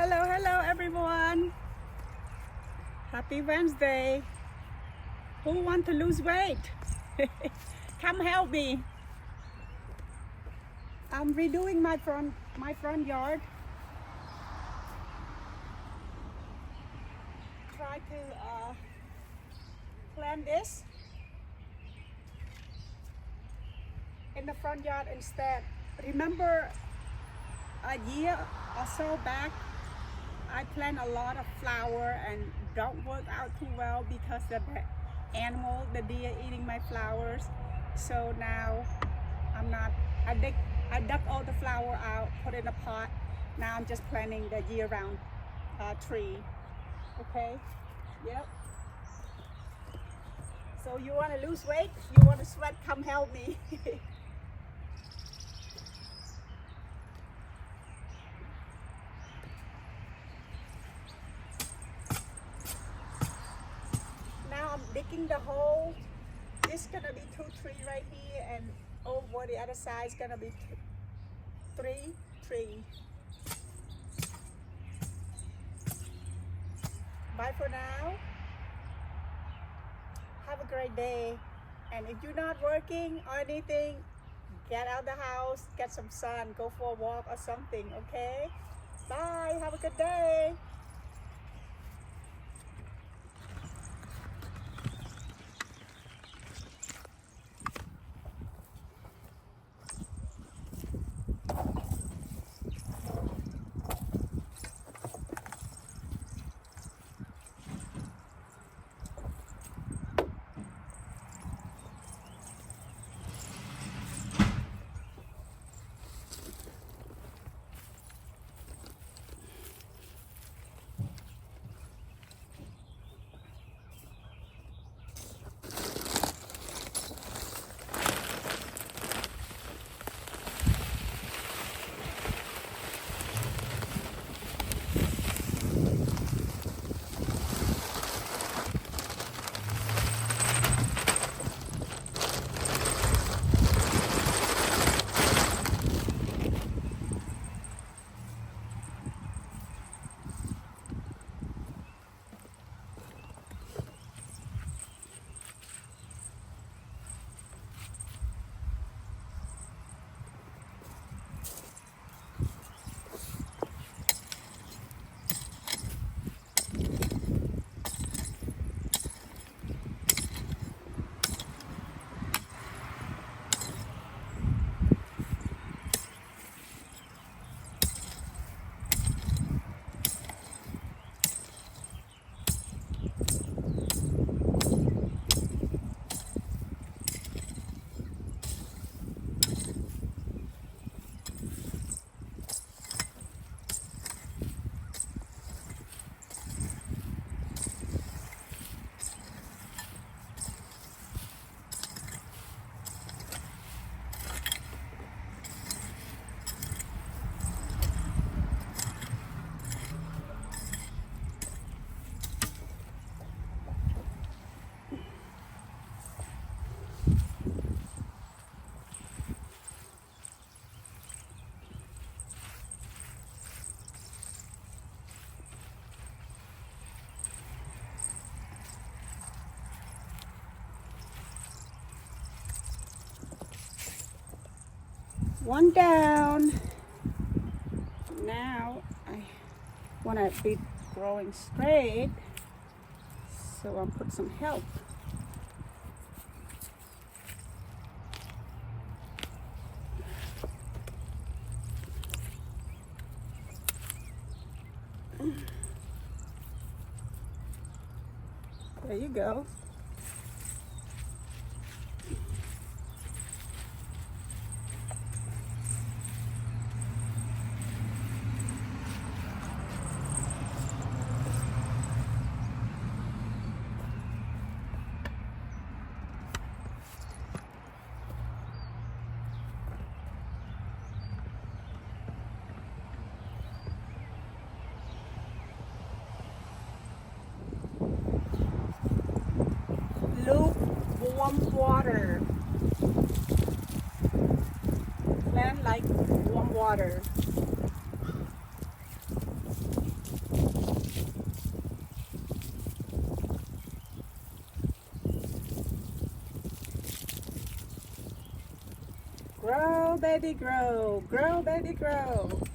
Hello, hello everyone. Happy Wednesday. Who want to lose weight? Come help me. I'm redoing my front yard. Try to plant this in the front yard instead. Remember a year or so back, I planted a lot of flower and don't work out too well because the animal, the deer eating my flowers. So now I dug all the flower out, put it in a pot. Now I'm just planting the year-round tree. Okay, yep. So you want to lose weight? You want to sweat? Come help me. Now I'm digging the hole. This is gonna be 2 trees right here, and over the other side is gonna be 3 trees. Bye for now. Have a great day. And if you're not working or anything, get out the house, get some sun, go for a walk or something, okay? Bye, have a good day. One down. Now I want to be growing straight, so I'll put some help. There you go. Lukewarm water. Plant like warm water. Grow, baby, grow. Grow, baby, grow.